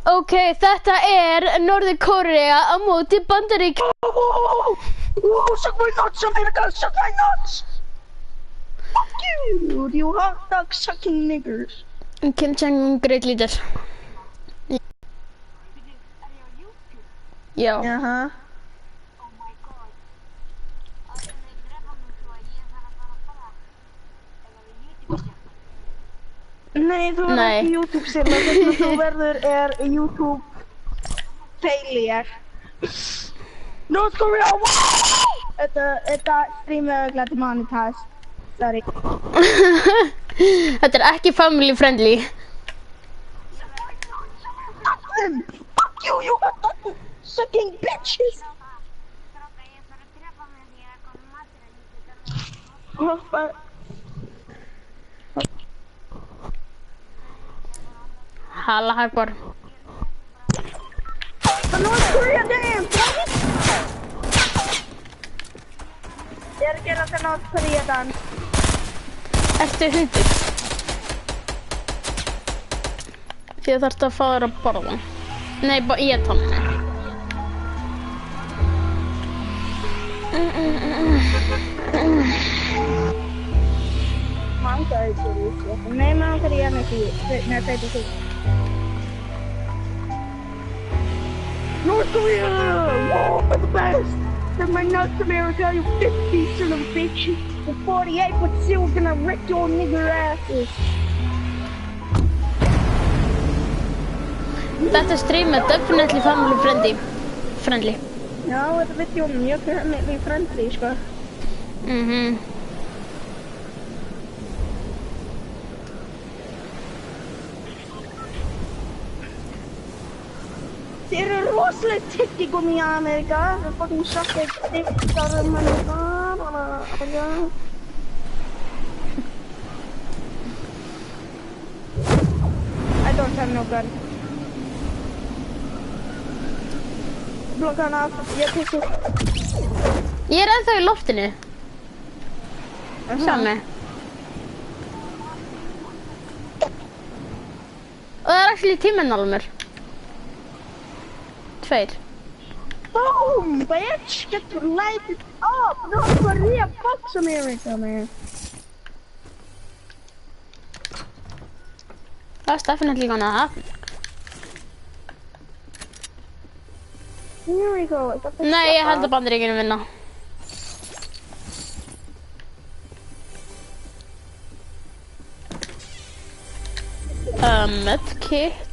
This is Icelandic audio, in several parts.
Ok, þetta Norður Kórea á móti Bandarík. Suck my nuts, America, suck my nuts! Fuck you hot dog sucking niggers. Kim Jong-un, great leader. Já. Jaha. Nei, þú verður ekki YouTube-sirla, þess að þú verður YouTube failure. North Korea, Þetta streamið örugglega demonetized. Sorry. Þetta ekki family friendly. Fuck you, you sucking bitches! Halla Akbar. The North Korea dance! Ég að gera the North Korea dance. Ertu hundur? Því þarftu að fá þér að borða. Nei, ég tóna. Manca isso, nem mancaria aqui, na frente aqui. North Korea! Whoa, for the best! They're my nuts, America, you 50 son of a bitch! The 48, but still gonna wreck your nigger asses! Þetta stream definitely family friendly. Já, þetta veit ég mjög friendly, sko. Þeir eru rosalega tyggigum í Amerika. Þeir fucking suckið tyggjar Amerika. I don't have no gun. Blokka hann af, ég pissu. Ég ennþá í loftinu. Sjá mig. Og það actually tímennálmur. 2. Boom, bitch! Get to light it up! North Korea fucks America, man. That's definitely gonna happen. Here we go. Nei, ég held að Bandaríkjunum vinna. Medkit.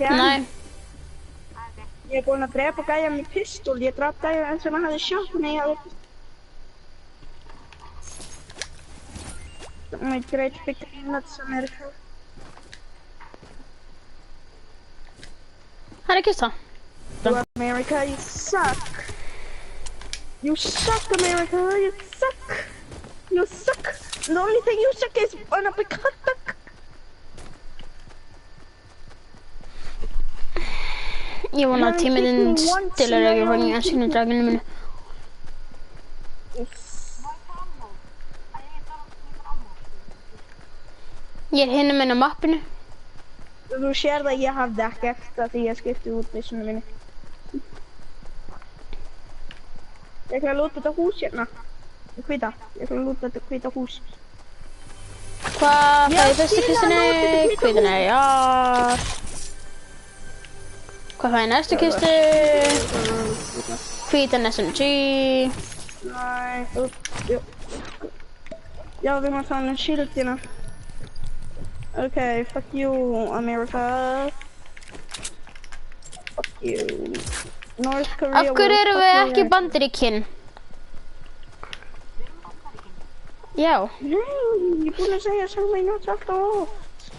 Nei. Ég búinn að drepa gæja með pistol. Ég draf gæja eins og hann hafði shotgun í að... My great big nuts, America. Hann kista. America, you suck. You suck, America, you suck. You suck. The only thing you suck is on a big hot dog. Ég vona að tíminn stilur ekki frá nýja sínudraginu minni. Ég hinum minn á mappinu. Þú sér það ég hafði ekkert að því ég skipti út byssuna minni. Ég ætla að lúta þetta hús hérna. Hvíta. Ég ætla að lúta þetta hvíta hús. Hvað fæði fyrstu kistunni? Hvítunni, já. Hvað fæði næstu kistu? Hvítan SMG. Nei, já, við máum þannig shieldina. Okay, fuck you, America. Fuck you. North Korea. Af hverju erum við ekki Bandaríkin? Já. Nei, ég er búinn að segja saman nátt alltaf oft.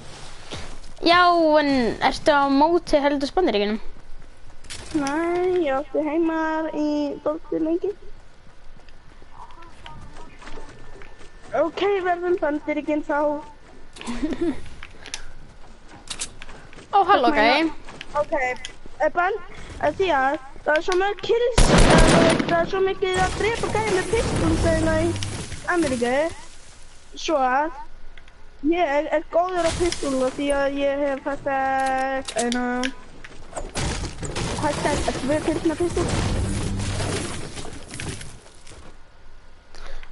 Já, en ertu á móti heldur Bandaríkinum? Nei, ég átti heima í Dóttir lengi. Ok, verðum bandaríkinn þá. Ó, halló, gæi. Ok, því að það er svo mörg kills, það er svo mikið að drepa gæði með pistolsegna í Ameríku. Svo að ég er góður á pistola því að ég hef hashtag 2 kills með pistol.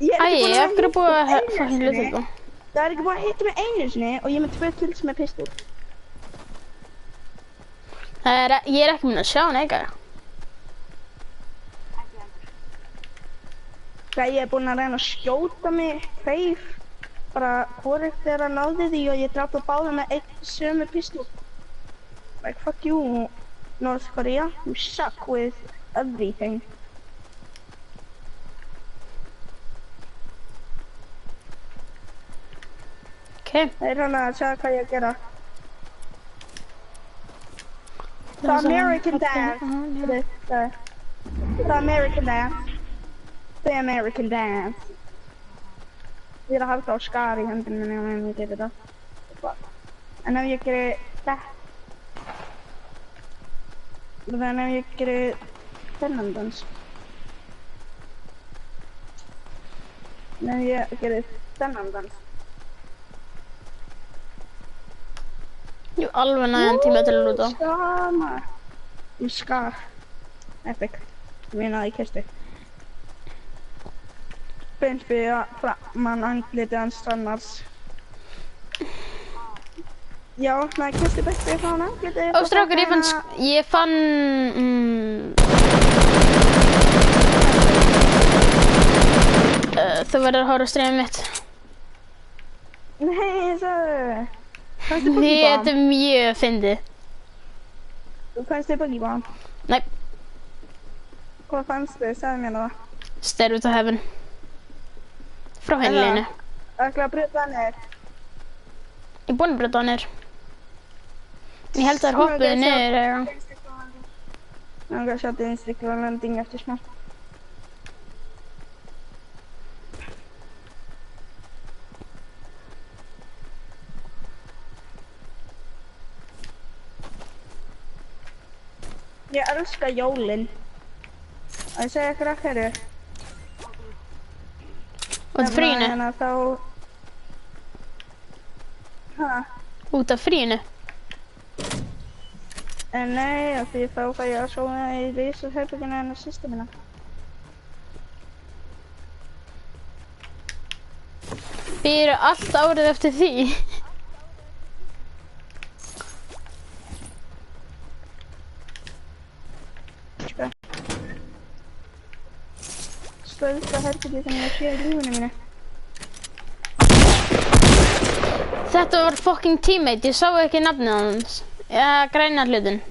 Æi, af hverju er búið að fucking hluta þetta? Það er ekki búið að hitta mig einu sinni og ég er með 2 kills með pistol. Ég er ekki mun að sjá hann, eiga. Þegar ég er búinn að reyna að skjóta mig hreif, bara hvorugt er að náði því og ég drápa báða með einn sömu pistol. Like, fuck you, North Korea. You suck with everything. Okay. Það er hann að segja hvað ég að gera. The American dance. The American dance. The American dance. Ég er að halda á skar í hendinu minni og ég gerir þetta. En ef ég gerir þetta. Þannig ef ég gerir þennan dans. En ef ég gerir þennan dans. Jú, alveg næðan tíma til að lúta. Skar. Ég skar. Epic. Ég meina að ég kisti. Beint við að framan andlitið hans annars. Já, maður kisti beint við frá hann andlitið. Ó, strákar, ég fann... Þú verður að horfa á streamið mitt. Nei, ég sagði. Þetta er mjög fyndið. Þú kannst þig Pokéball? Nei. Hvað fannst þið? Segðu mér það. Stairway to Heaven. Frá heimilinu. Það er ekki að brjóta hann niður. Ég er búinn að brjóta hann niður. Ég held að það er hoppuði niður eða. Ég er að sjá þetta Instagram landing eftir smá. Ég elska jólin. Og ég segi ykkur að hverju. Út af fríinu? Þannig að þá... Hæ? Út af fríinu? Nei, af því þá fæ ég að sofa í risasherberginu hennar systur minna. Býrðu allt árið eftir því? Spöðsta herbergi sem ég sé í lífinu mínu. Þetta var fucking teammate, ég sá ekki nafnið hans. Já, græna hlutin.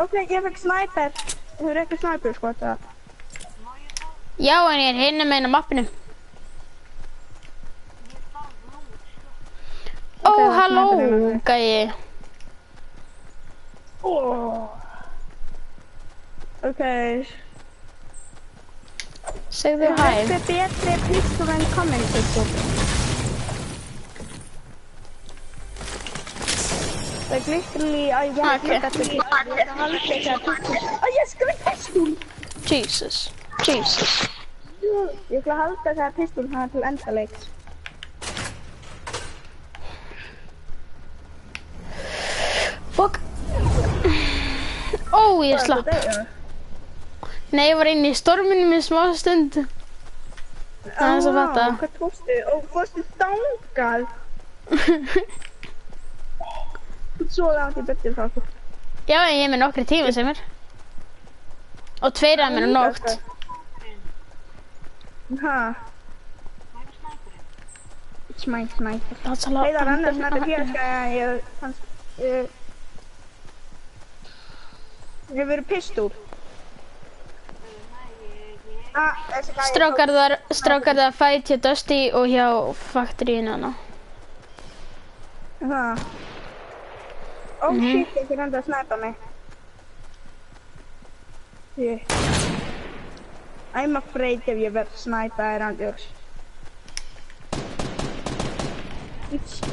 Ok, ég fekk sniper. Þú hefur ekki sniper sko þetta. Já, en ég er hinna meginn á mappinu. Ó, halló, gæi. Ok. Segðu hæ. Þetta er betri pistol en common pistol. Like literally, I want to look at the pistol. Ég skrif pistol! Jesus. Ég ætla að halda það pistol hana til endaleiks. Fuck. Ó, ég slapp. Nei, ég var inn í storminu með smá stund. Það er svo fatta. Hvað tókstu? Ó, fórstu þangað? Þú ert svo langt í byrju frá okkur. Já, en ég er með nokkri tíma sem er. Og 2 af mér á nótt. Hæ? It's my sniper. Heiðar, annars nættu félska ég fannst... Hefur pistol? Strákar það fight hjá Dusty og hjá Factory-inu hana. Það? Oh shit, ég fyrir að snæpa mig. I'm afraid ef ég verð snæpa andjóks. It's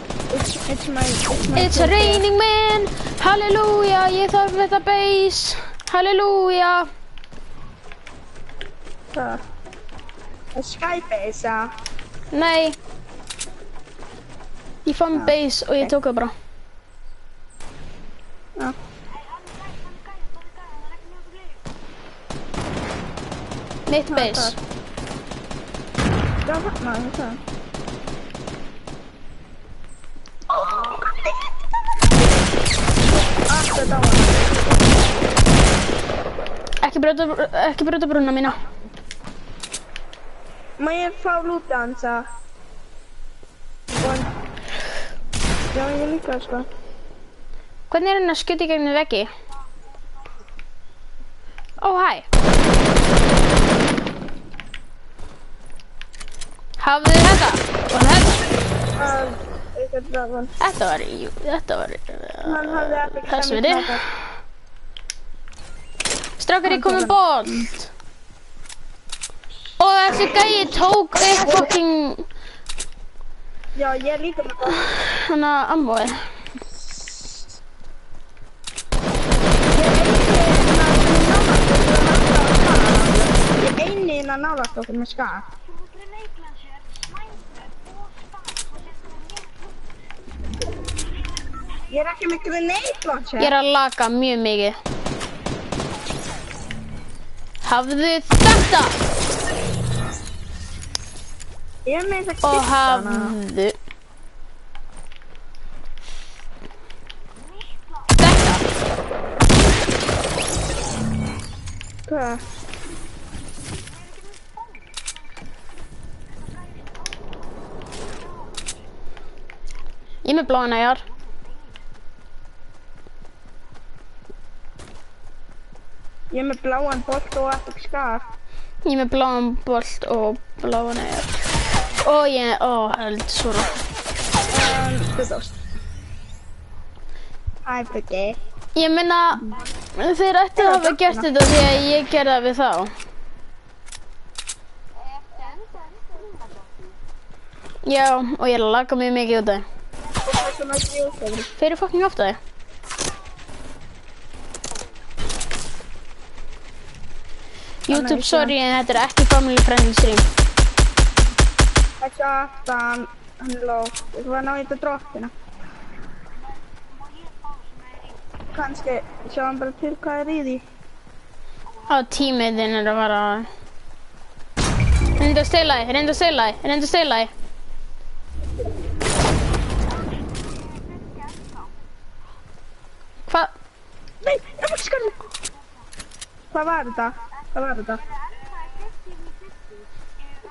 raining man, halleluja, ég þarf þetta base, halleluja. Hvað? Skybase, ja. Nei. Ég fann base og ég tók það bara. Ja. Mitt base. Já, nei, það. Ekki brjóta brunna mína. Má ég fá lúta hans að? Já, ég líka sko. Hvernig er hann að skjóta í gegnum veggi? Ó, hæ. Hafðu þið þetta? Og þetta? Þetta var þess virði. Strákar, ég kom með bolt. Og þessi gæi tók eitt fucking... Já, ég er líka með bolt. Hanna ammóið. Ég er eini innan nálægt okkur með skar. Ég er ekki með grenade launcher. Ég er að laga mjög mikið. Hafðu þetta! Ég er með þetta Og hana. hafðu... Þetta! Hvað? Ég er með bláan æjar. Ég er með bláan bolt og epic skar. Ég er með bláan bolt og bláan æjar. Og ég... Ó, held svona. Þú tókst. Æ, Buggi. Ég meina, þeir ættu að hafa gert þetta því að ég gerði það við þá. Já, og ég er að laga mjög mikið út af það. Þeir eru fucking oft að það. YouTube, sorry, en þetta er ekki family friendly stream. Þetta aftan, hann er lóð. Þú var að ná í þetta dróttina. Kannski, sjáum bara til hvað er í því. Á, tímiðinn er að fara... Reyndu að stela þig, reyndu að stela þig, reyndu að stela þig. Hvað? Nei, ég var skarðið. Hvað var þetta? Hvað var þetta?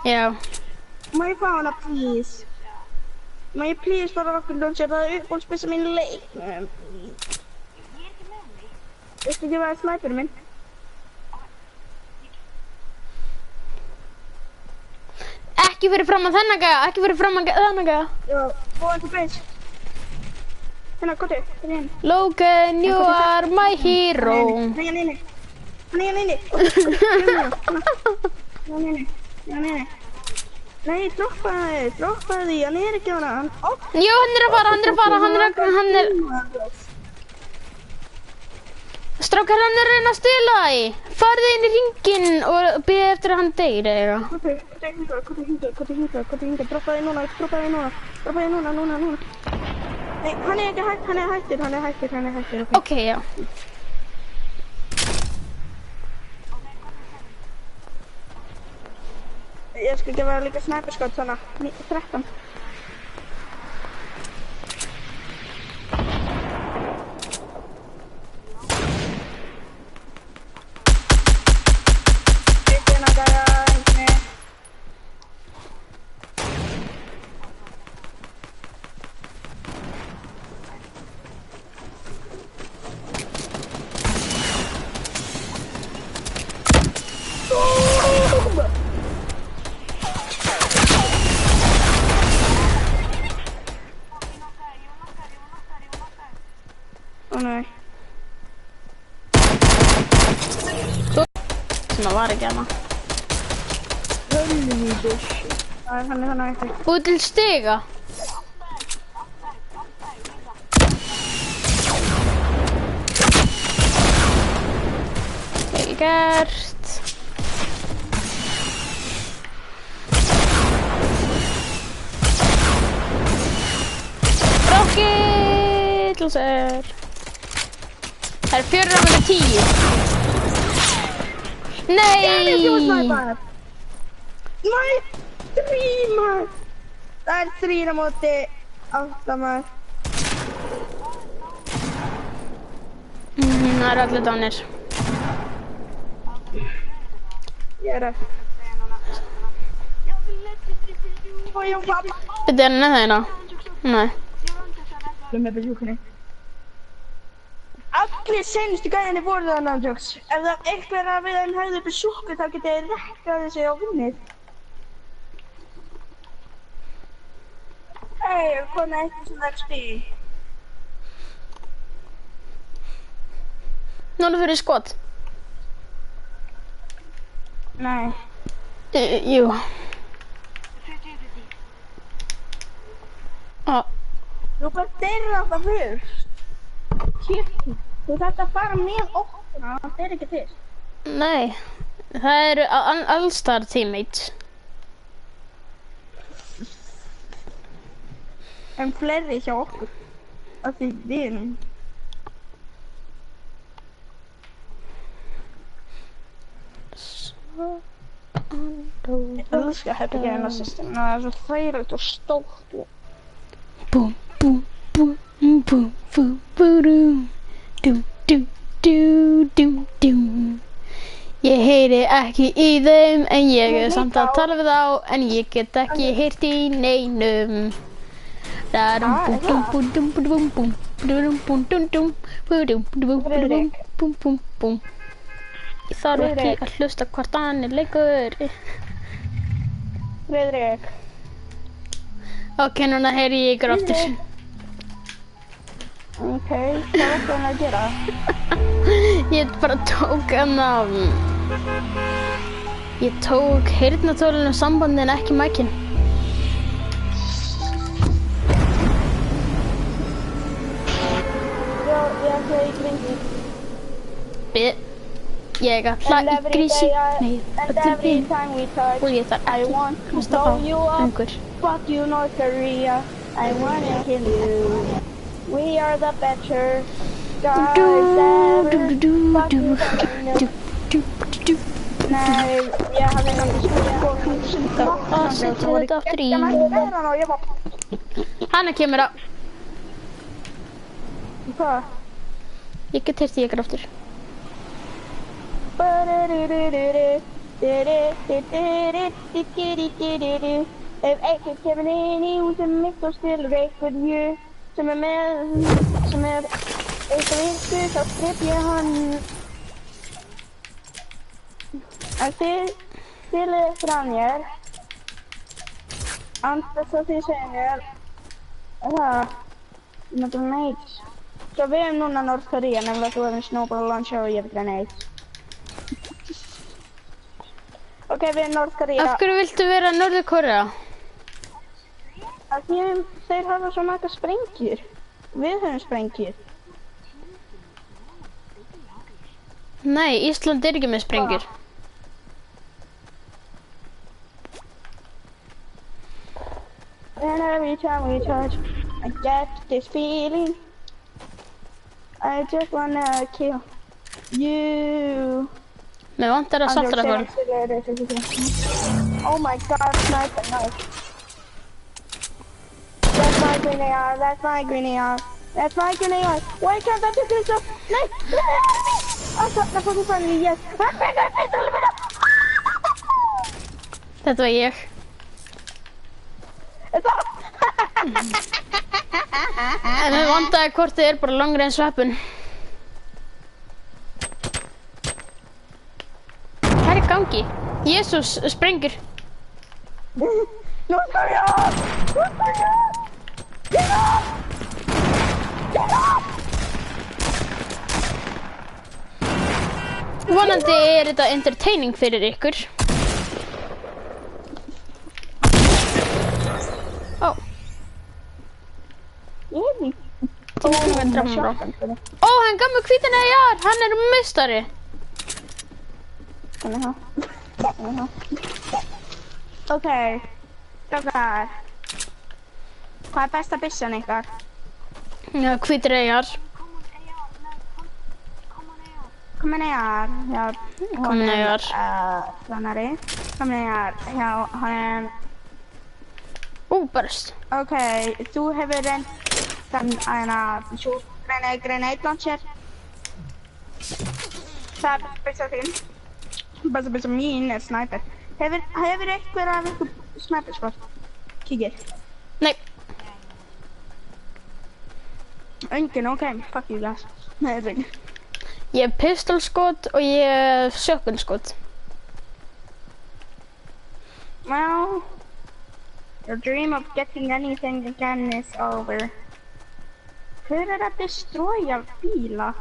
Já. Má ég fá hana, please? Má ég please fara okkur launcher? Það er uppbólspissa mín leiknum. Veistu ekki hvað er snæpurinn minn? Ekki fyrir fram að þennan gæja, ekki fyrir fram að þennan gæja. Já, búin til base. Hérna, kottu, hérna inn. Logan, you are my hero. Nei, nei, nei. Nei, nei, nei. Nei, nei, droppa því, hann er ekki hana. Jú, hann er að fara. Strákar, hann er að reyna að stela því. Farðu inn í hringinn og bíða eftir að hann deyr eða eitthvað. Kottu hingað, droppa því núna. Nei, hann er ekki hægt, hann er hættur. Ok, já. Ég skal gefa líka snæperskot svona, 13. Ó nei. Svona var ekki hana. Helvítis. Það er hann eftir. Búið til stiga. gert. Rocket laser. Það 4 á 10. Nei! Nei, 3 maður. Það 3 á móti 8 maður. Það allir dánir. Ég það. Þetta henni þeirra? Nei. Þú með bjúkunni. Allir senustu gæðinni voru það náttúrulega. Ef það einhver af þeim hefði upp í sjúku þá getið þið rekkað þessi á vinnið. Hey, hvað eitthvað sem það spil? Núna fyrir skot. Nei. Jú. Þú bara deyrir alltaf fyrst. Kyrkir. Þú þarft að fara með okkurna, það er ekki fyrst. Nei. Það eru allstar teammates. En fleiri hjá okkur. Af því við erum. Ég elskar herbyggina system. Það er svo þægilegt og stórt. Boom, boom, boom, boom, boom, boom, boom, dum, dum, dum, dum, dum. Ég heyri ekki í þeim, en ég er samt að tala við þá, en ég get ekki heyrt í neinum. Darum, bum, bum, bum, bum, bum, bum, bum, bum, bum, bum, bum, bum, bum, bum, bum. Ég þarf ekki að hlusta hvort annir leikur. Friðrik. Ok, núna heyri ég ykkur aftur. Ok, hvað varstu hann að gera? Ég bara tók ég tók heyrnartólinu sambandið en ekki mækinn. Já, ég ætla í gringi. Ég ætla í grísi. Nei, And every time we touch, og ég þarf I ekki want to hlusta á blow you up. einhver. Fuck you, North Korea. I wanna kill you. We are the better guys ever. Fuck you, China. Nei, ég hafði náttúrulega Og setjum þetta aftur í. Hanna kemur á. Hvað? Ég get heyrt í ykkur aftur. Ef einhver kemur inn í húsið mitt og stelur einhverju sem er eitthvað virtu, þá drep ég hann. Ef þið stelið frá mér, andast að þið segja mér, það grenades. Svo við erum núna North Korea, nefnilega þú erum snowball launcher og ég er grenades. Ok, við erum North Korea. Af hverju viltu vera Norður Kórea? Af því þeir hafa svo marga sprengjur. Við höfum sprengjur. Nei, Ísland er ekki með sprengjur. And every time we touch, I get this feeling. I just wanna kill you. Mér vantar að saltra fólk. Oh my god, sniper, nice. That's my grenade, that's my grenade. That's my grenade. Why can't I do this? No! I shot the fucking front of me, yes. Þetta var ég. En mér vantaði hvort þið er bara long range weapon. Hvað er í gangi? Jesús, sprengur. North Korea! North Korea! Get up! Get up! Vonandi er þetta entertaining fyrir ykkur. Ó. Ó, hann gaf mig hvítan eða jár, hann er meistari. Ok, strákar. Hvað er besta byssan ykkar? Já, hvítir eyjar. Komin AR, já. Komin AR. Plannari. Komin AR, já, hann. Burst. Ok, þú hefur reynt svo grenade launcher. Það er besta þín. Besta mín er sniper. Hefur einhver af ykkur sniper skot? Kíkir. Nei. Engin, ok, fuck you guys. Nei, það er ekki. Ég hef pistolskot og ég hef shotgunskot. Well, your dream of getting anything again is over. Hver er að destroya bíla?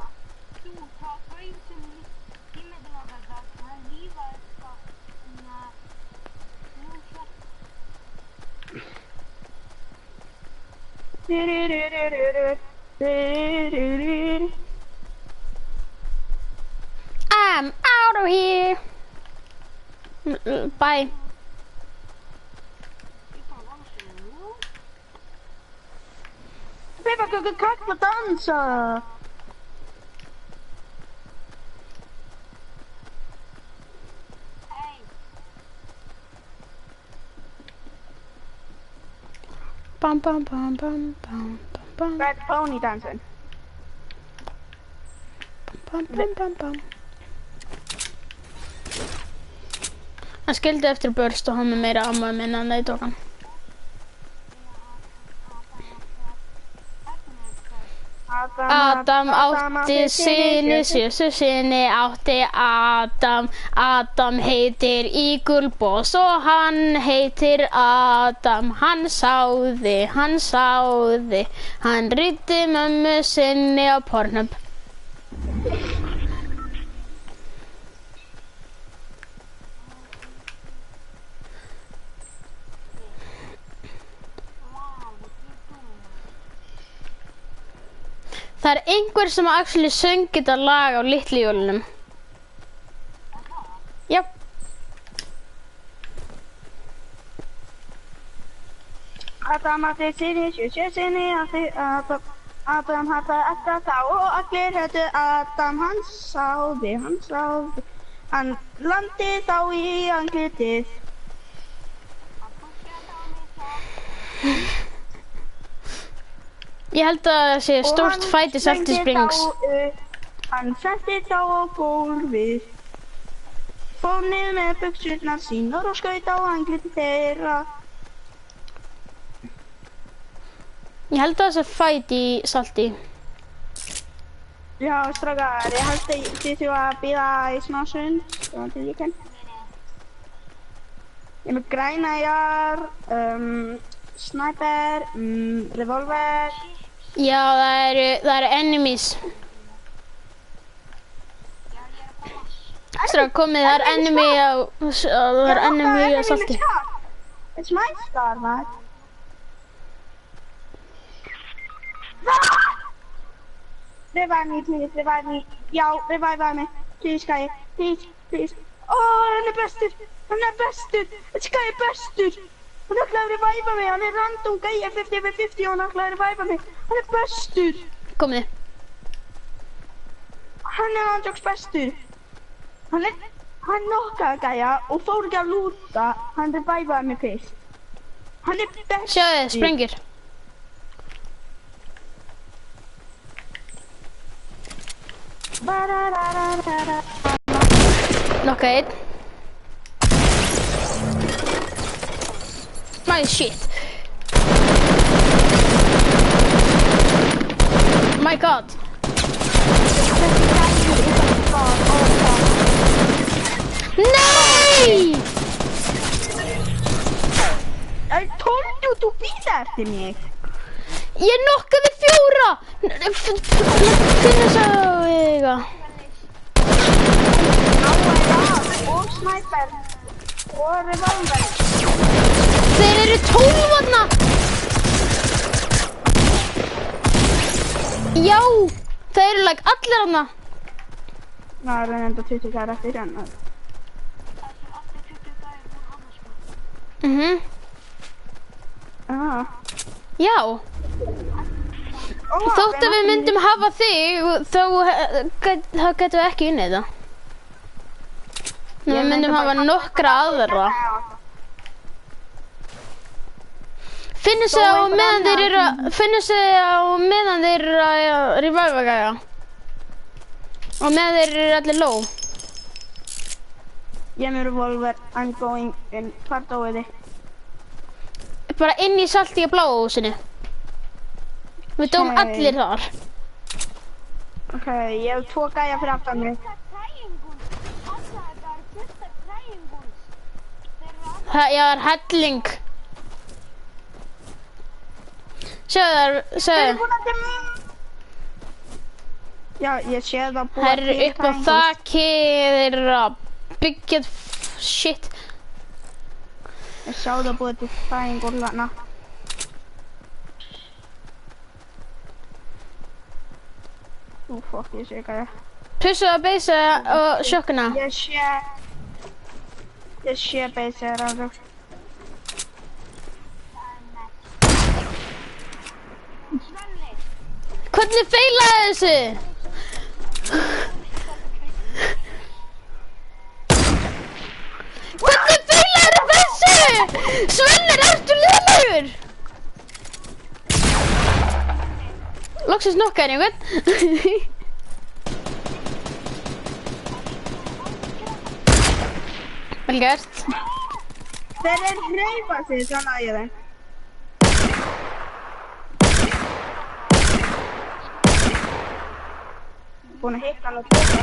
I'm out of here. Bye. Peppa kan kalla dansa. Bam bam bam bam bam bam. Red pony dancing. Bam bam bam bam. Hann skildi eftir burst og hann með meira ammo en hann nei tók hann. Adam átti syni, 7 syni átti Adam. Adam heitir Ígulboss og hann heitir Adam. Hann sáði, hann rýddi mömmu sinni á Pornhub. Það er einhver sem actually söng þetta lag á litlu jólunum. Já. Adam átti syni, 7 syni átti Adam. Adam hafði alltaf þá og allir hættu Adam. Hann sáði. Hann landi þá í andlitið. Ég held að það sé stórt fight í Salty Springs. Hann setti þá á gólfið. Fór niður með buxurnar sínar og skaut á andlitið þeirra. Ég held að það sé fight í Salty. Já, strákar, ég held að þið þurfa að bíða í smá stund. Ég er með grænæjar, sniper, revolver. Já, það eru enemies. Strákar, komið, það er enemy á Salty. It's my star, man. Revive me, please, revive me. Já, revive me. Please, Skye, please. Hann er bestur. Skye er bestur. Hann ætlaði að revive mig, hann er random gæja 50/50 og hann ætlaði að revive mig. Hann er bestur. Komið. Hann er andjóks bestur. Hann nokkaði gæja og fór ekki að lúta. Hann reviveði mig fyrst. Hann er bestur. Sjáðu, sprengir. Nokka einn. My shit. My god. Nei! I told you to bíða eftir mig. Ég nokkaði 4! Finna svo eitthvað. Og sniper. Og revolver. Þeir eru 12 þarna! Já! Þeir eru allir þarna. Það eru enda 20 gæra eftir hann. Já. Þótt að við myndum hafa þig, þá getum við ekki unnið það. Við myndum hafa nokkra aðra. Finnur sig á meðan þeir eru að reviva gæja. Og meðan þeir eru allir low. Ég er með revolver, I'm going in. Hvar dóið þið? Bara inn í salti í bláa húsinu. Við dóum allir þar. Ok, ég hef 2 gæja fyrir aftan mig. Það er helling. Sjáðu. Já, ég sé það búið. Það eru upp á þaki, þeir eru að byggja shit. Ég sá það búið til fæðingur þarna. Fokk, ég sé ekki. Pussu að beysa og sjokkuna. Ég sé beysa þér alveg. Hvernig feilaði þessu? Hvernig feilaði þessu? Svenni, ertu lélegur? Loksins nokkaði einhvern. Vel gert. Þeir eru hreyfa sig, þannig að ég þeim. Búin að hitta hann og tóka.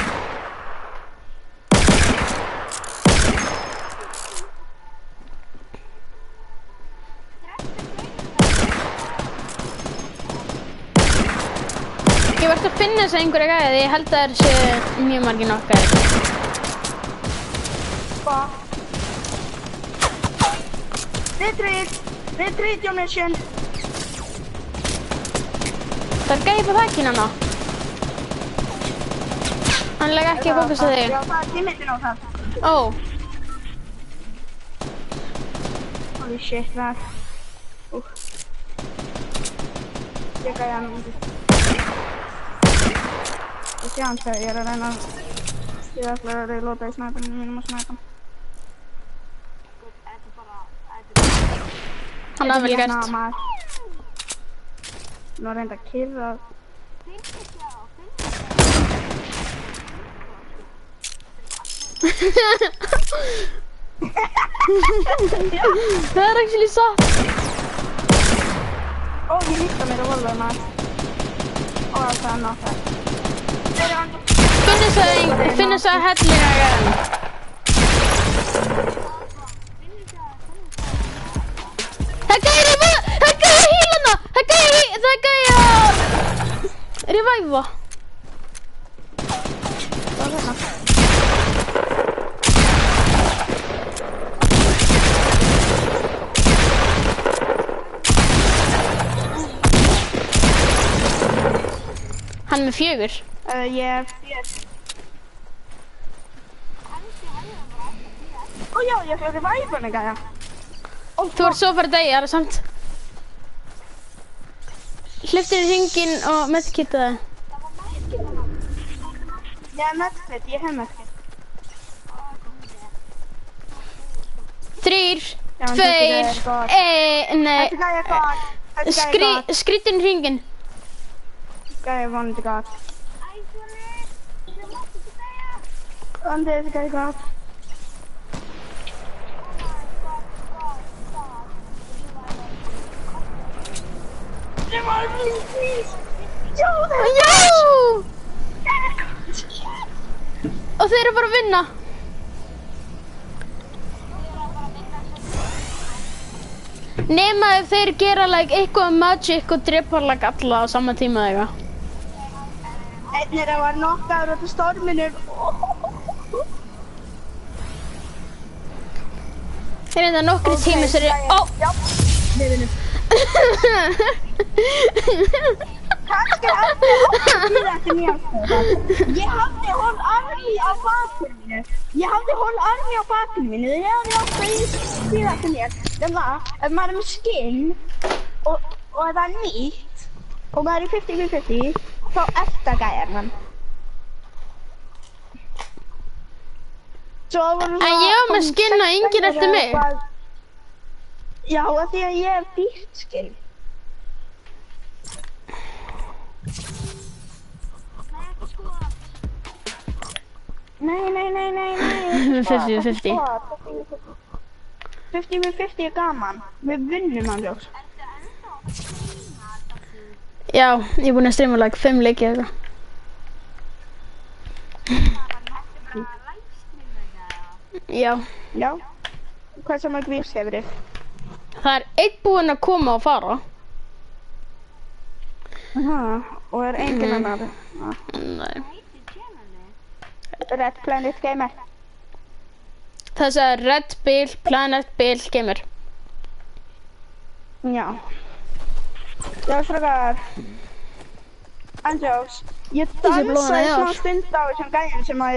Ég vart að finna þess að einhverja gæði, ég held að það séu mjög margir nokkaðir. Hvað? Retreat your mission. Það er gæði på þakkinn hana. Hann lega ekki að fókusa þig. Já, það er tímindin á það. Ó. Holy shit, það. Ég gæði hann undir. Ég sé hans þegar ég er að reyna að... Ég ætla að reylóta í snæpunum mínum að snæpa. Hann er vel gert. Nú reynda að kyrra. Það er actually satt. Ó, ég líka mér að volva maður. Ó, það er náttúrulega. Finnur þess að hellinga gæðan. Það gæði hílana! Það gæði að reviva. Það er hérna. Hann með 4. Ég er 4. Ó já, ég fyrir revive-unu gæja. Þú ert svo bara degja, það er samt. Hliftir í hringinn og medkitaði. Ég hef medkit, Þrír, Já, 2, nei. Þetta gæja gott. Skrítin í hringinn. Gæja vonandi gott. Vonandi þetta gæja gott. Revive me, please! Já! Og þeir eru bara að vinna. Nema ef þeir gera eitthvað magic og drepa alla á sama tíma eða eitthvað. Einn er að var nokkaður út af storminu. Þeir eru þetta nokkri tími sem eru... Ó! Já, við vinnum. Kannski hafði hann bíða eftir mér sko. Ég hafði hól armi á bakinu mínu. Ég hafði hól armi á bakinu mínu. Ég hafði alltaf bíða eftir mér. Það var, ef maður er með skinn og það er nýtt og maður er í 50-50, þá eftir gæjar mann. En ég var með skinn og enginn eftir mig. Já, því að ég er dýrt skinn. Nei. 50-50. 50-50 er gaman. Við vinnum hann ljós. Já, ég er búinn að streama like 5 leiki eða eitthvað. Já. Hvað sem ekki vís hefur þið? Það er einn búinn að koma og fara. Og er enginn annar? Nei. Red Planet Gamer. Það segir Red Bill, Planet Bill Gamer. Já, strákar. Andjós, ég dansaði svona stund á þessum gæjum sem að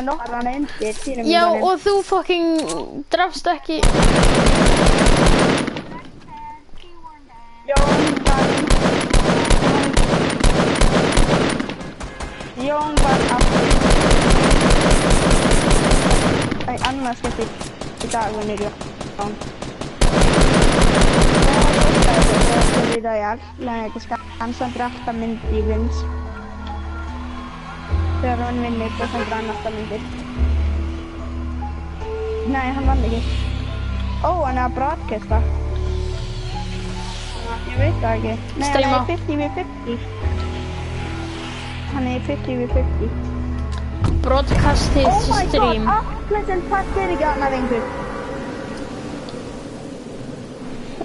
nokkar hann undir tírum. Já, og þú fucking drafst ekki. Jón var aftur. Annars skipti í dag vinnur Jón. Og það er ekki skansan drafta myndi í vins. Þegar hann vinnur og hann brann alltaf myndir. Nei, hann vann ekki. Hann er að broadcasta. Ég veit það ekki. Nei, hann er 50-50. Hann er 50-50. Broadcast his stream. Oh my god, Pleasant Park er ekki annað lengur.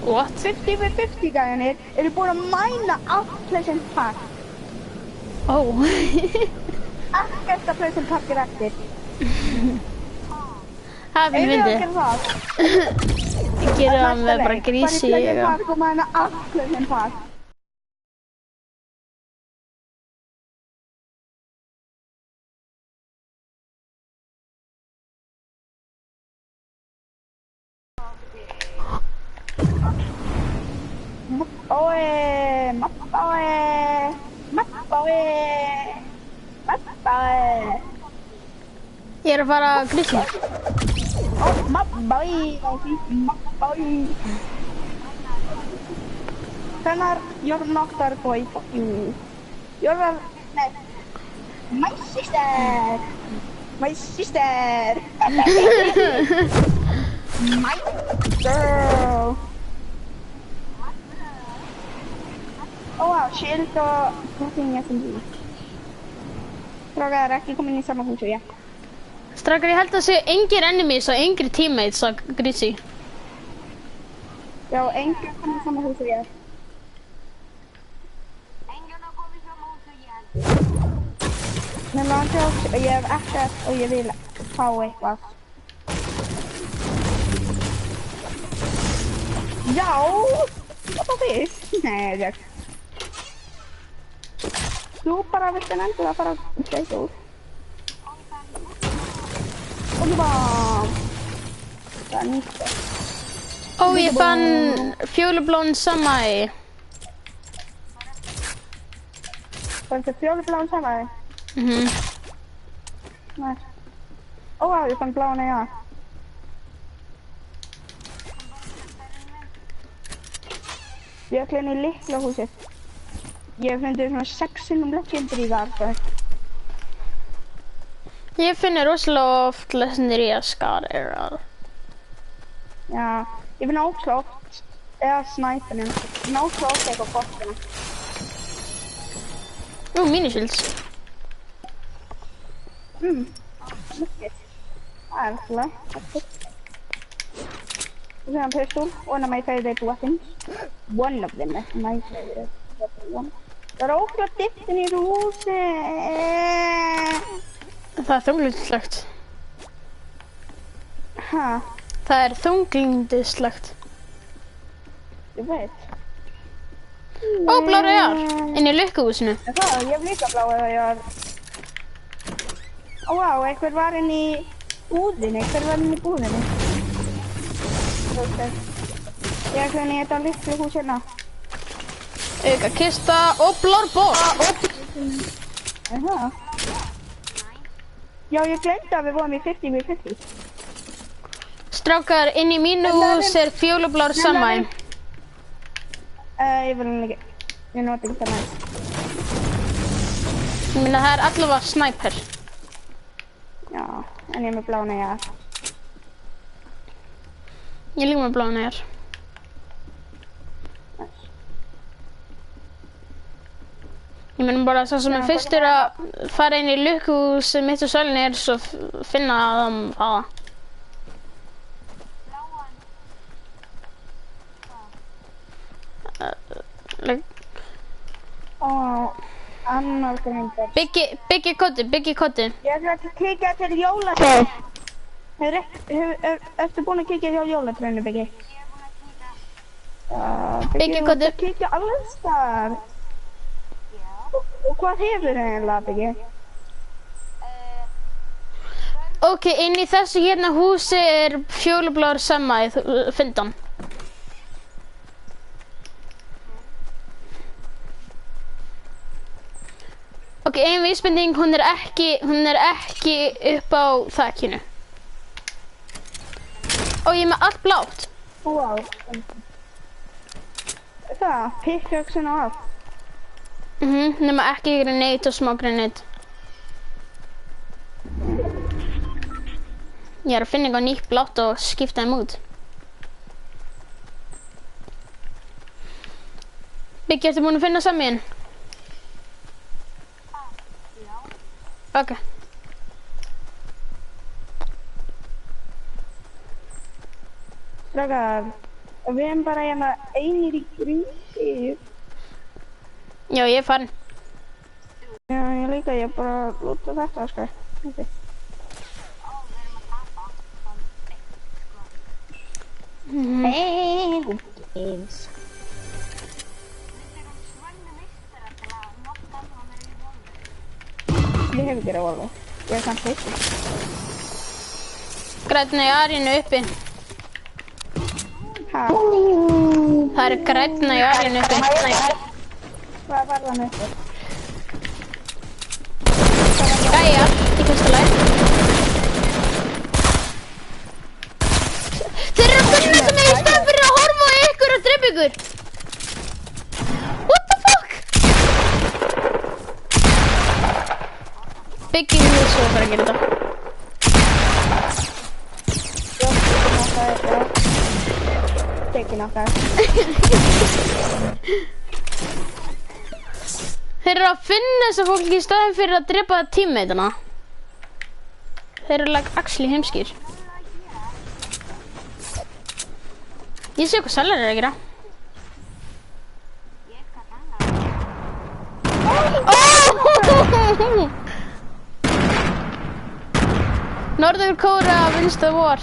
What? 50-50 gæjanir eru búin að mæna allt Pleasant Park. Ekkert að Pleasant Park er eftir. Það er myndið. Eigum við að gera það? Ég gera það með bara grísi. Bara í Pleasant Park og mæna allt Pleasant Park. Ég er að fara að grísi. Hvenær, you're not our boy, fuck you. You're our, my sister. My girl. Wow, shield og fucking SMG. Strákar, ekki komin í sama húsu, já. Strákar, ég held að séu engir enemies og engir teammates að grísi. Já, engir komin í sama húsu, já. Mér langar og ég hef ekkert og ég vil fá eitthvað. Já! Hvað var þið? Nei, ég. Þú bara vilt endur að fara að segja úr. Og bám! Það er nýtt. Ég fann fjólublón samæði. Fannst þið fjólublón samæði? Nei. Ég fann blána, já. Ég ætla inn í litla húsið. Ég fundi svona 6 sinnum legendary þar. Ég finnir rosalega oft legendary að skara. Já, ég finn ókslega oft eða snæpinum. Ég finn ókslega oft eitthvað bottina. Minishields. Mikið. Það er alltaf. This is a pistol, one of my favorite weapons. One of them is my favorite weapon. Það er ókvæmt dittin í húsi. Það er þunglindslegt. Hæ? Það er þunglindslegt. Ég veit. Ó, blá rauðar. Inn í lukkuhúsinu. Það, ég hef líka bláa rauðar. Ó, vá, einhver var inn í búðinni. Hver var inn í búðinni? Ég ætla inn í þetta litlu hús hérna. Auka kista og blár ból. Aha. Já, ég glemdi að við vorum í 50-50. Strákar, inn í mínu hús er fjólublár sammæn. Ég vil hann ekki. Ég noti ekki það næst. Ég minna það er allavega snæper. Já, en ég er með blána, já. Ég er líka með blána hér. Ég minna bara það sem er fyrstur að fara inn í lukkuhús mitt og sölni er svo finna það að. Annar grindar. Byggi koti. Ég ætla að kíkja til jólatræ. Ertu búinn að kíkja hjá jólatrænu, Byggi? Byggi koti. Kíkja alls þar. Og hvað hefur eiginlega, Byggi? Ok, inn í þessu hérna húsi er fjólublár sammæð, fyndan. Ok, ein vísbending, hún er ekki upp á þakkinu. Og ég er með allt blátt. Wow. Það, pickaxen og allt. Nema ekki grenade og smá grenade. Ég er að finna eitthvað nýtt blátt og skipta þeim út. Byggi, ertu búinn að finna samíðin? Ok. Strákar, við erum bara hérna einir í grísi. Já, ég er farin. Já, ég líka, ég bara lúta þetta, sko. Okay. Hey, games. Ég hef ekki ráð alveg. Ég er samt heitur. Grænna í arinu uppi. Hæ? Það er grænna í arinu uppi. Hvað var það uppi? Gæjar, í fyrsta lagi. Þeir eru að finna þetta mig í stað fyrir að horfa á ykkur og drepa ykkur. What the fuck? Byggi mjög svo fyrir að gera þetta. Tekin okkar. Þeir eru að finna þessa fólki í staðin fyrir að drepa teammateana. Þeir eru actually heimskir. Ég sé hvað Sælar er að gera. Oh! Norður Kórea wins the war.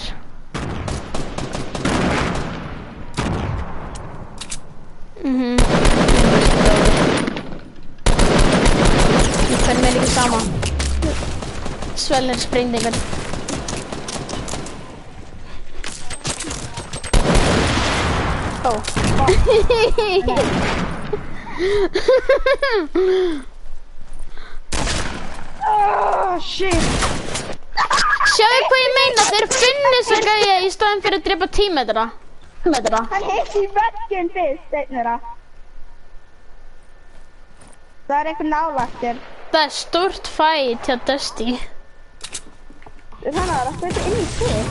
Ég fær mér ekki sama. Svelnir sprengdi einhvern. Oh. Oh, shit. Sjáðu hvað ég meina, þeir finna þess að gæja í staðin fyrir að drepa teammateana. Hann hitt í vegginn fyrst, einn þeirra. Það er eitthvað nálægtir. Það er stórt fight hjá Dusty. Þannig að það er inn í þig.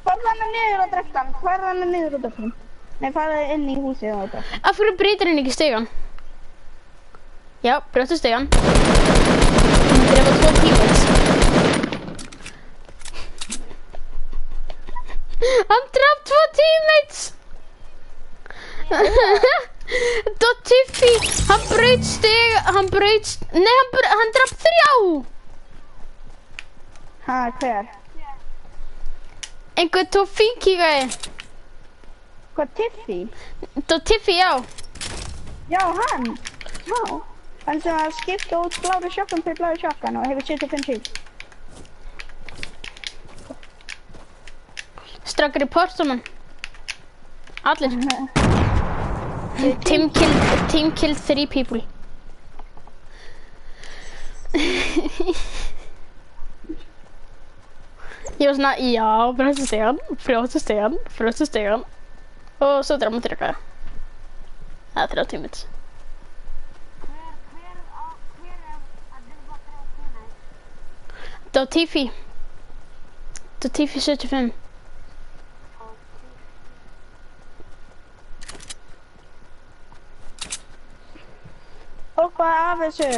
Farðu hann niður og drekta hann. Farðu hann niður og drekta hann. Nei, farðu inn í húsið og drekta hann. Af hverju breytir henni ekki stegan? Já, brjóttu stegan. Hún drefa 2 teammates. Hann draf 2 teammates! Dottifi, hann braut steg, nei, hann draf 3! Ha, hver? Einhver Toffiki gæði. Hvað, Tiffy? Tiffy, já. Já, hann. Já. Hann sem að skipta út blári sjokkan fyrir blári sjokkan og hefur 75 síl. Strákar í portumann. Allir. Team killed 3 people. Ég var svona, já, fröstu stegan. Og svo dramatíka. Það 30 minutes. Tiffy 75. Hoppa af þessu.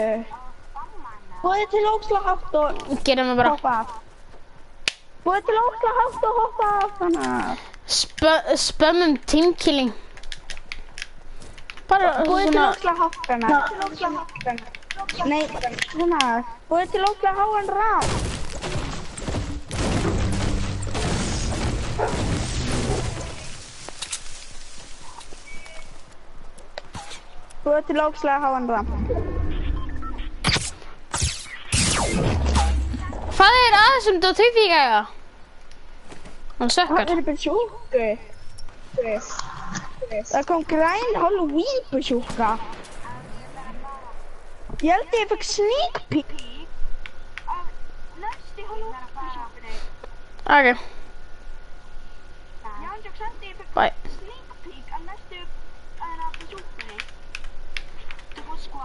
Búið til ókslega hátt og Gerum við bara. hoppa af. Búið til ókslega hátt og hoppa af hana. Spömmum teamkilling. Bara Búið til svona. ókslega hátt hana. Nei, svona. Búið til ókslega háan rám. Búið til ókslega háan rám. Hvað er að þessum Tiffy gæða? Hann sökkar. Það er bara sjúku. Það kom græn Halloween besjúka. Ég held ég fekk sneak peek. Næsti Halloween besjúkunni. Ok. Já, ég sendi ég fekk Bye. sneak peek af næstu besjúkunni. Það var sko.